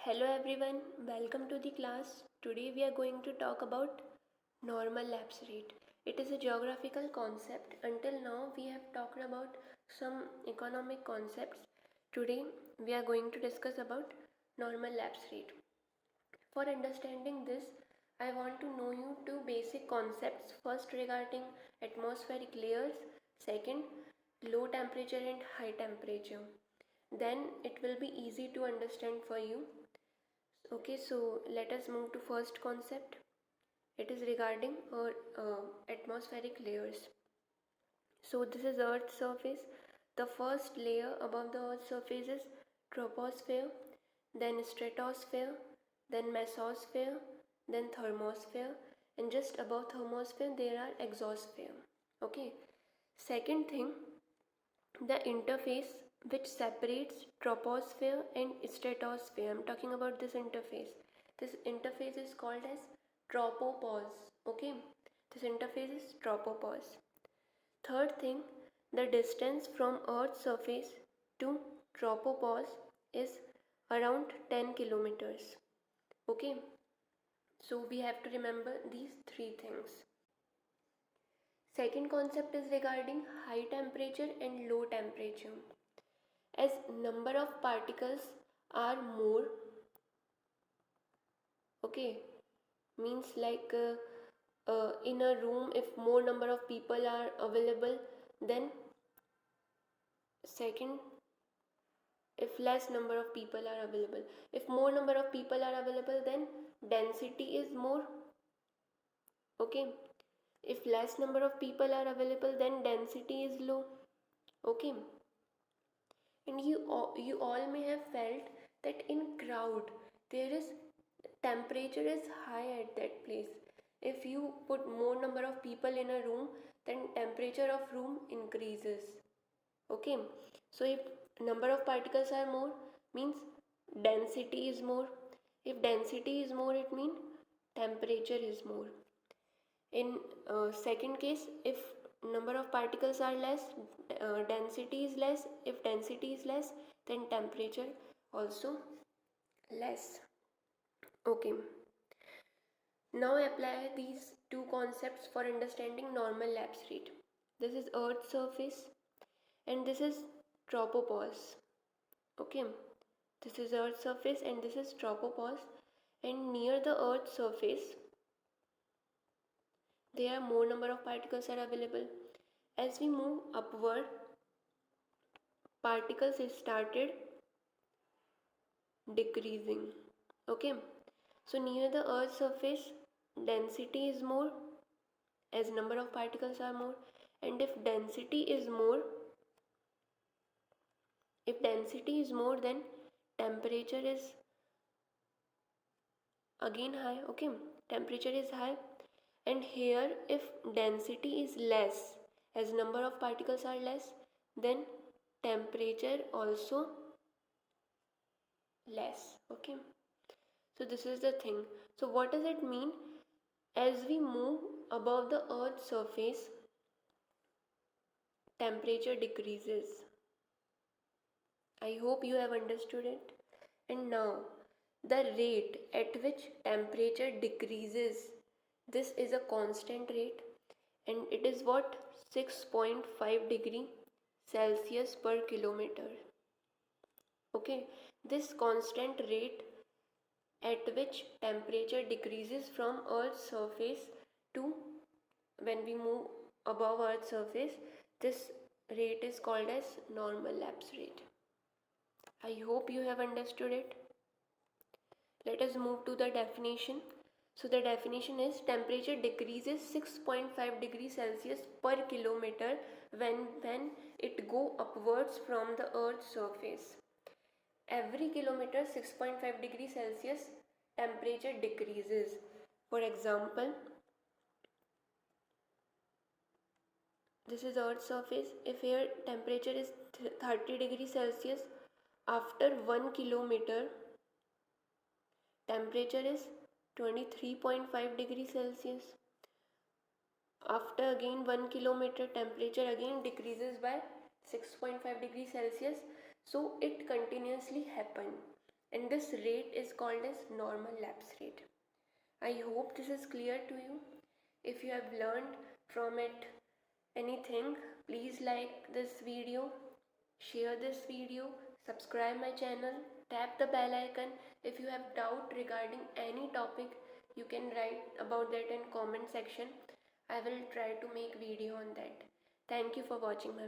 Hello everyone, welcome to the class. Today we are going to talk about normal lapse rate. It is a geographical concept. Until now we have talked about some economic concepts. Today we are going to discuss about normal lapse rate. For understanding this, I want to know you two basic concepts. First regarding atmospheric layers, second low temperature and high temperature. Then it will be easy to understand for you. Okay, so let us move to first concept. It is regarding our atmospheric layers. So this is Earth's surface. The first layer above the Earth's surface is troposphere, then stratosphere, then mesosphere, then thermosphere, and just above thermosphere there are exosphere. Okay. Second thing, the interface which separates troposphere and stratosphere. I'm talking about this interface. This interface is called as tropopause. Okay, this interface is tropopause. Third thing, the distance from Earth's surface to tropopause is around 10 kilometers. Okay, so we have to remember these three things. Second concept is regarding high temperature and low temperature. As number of particles are more, okay, means like in a room if more number of people are available, then second, if less number of people are available, if more number of people are available, then density is more. Okay, if less number of people are available, then density is low. Okay, and you all may have felt that in crowd there is temperature is high at that place. If you put more number of people in a room, then temperature of room increases. Okay, so if number of particles are more, means density is more. If density is more, it means temperature is more. In second case, if number of particles are less, density is less. If density is less, then temperature also less. Okay, now apply these two concepts for understanding normal lapse rate. This is Earth's surface and this is tropopause. Okay, this is Earth's surface and this is tropopause, and near the Earth's surface there are more number of particles are available. As we move upward, particles started decreasing. Okay, so near the Earth's surface density is more as number of particles are more, and if density is more, then temperature is again high. Okay, temperature is high. And here if density is less as number of particles are less, then temperature also less. Okay, so this is the thing. So what does it mean? As we move above the Earth's surface, temperature decreases. I hope you have understood it. And now the rate at which temperature decreases, this is a constant rate, and it is what? 6.5 degree Celsius per kilometer. Okay, this constant rate at which temperature decreases from Earth's surface to when we move above Earth's surface, this rate is called as normal lapse rate. I hope you have understood it. Let us move to the definition. So the definition is temperature decreases 6.5 degrees Celsius per kilometer when it go upwards from the Earth's surface. Every kilometer 6.5 degrees Celsius temperature decreases. For example, this is Earth's surface. If here temperature is 30 degrees Celsius, after 1 kilometer temperature is 23.5 degrees Celsius. After again 1 kilometer temperature again decreases by 6.5 degrees Celsius. So it continuously happens. and this rate is called as normal lapse rate. I hope this is clear to you. If you have learned from it anything, please like this video, share this video, subscribe my channel, tap the bell icon. If you have doubt regarding any topic, you can write about that in comment section. I will try to make video on that. Thank you for watching my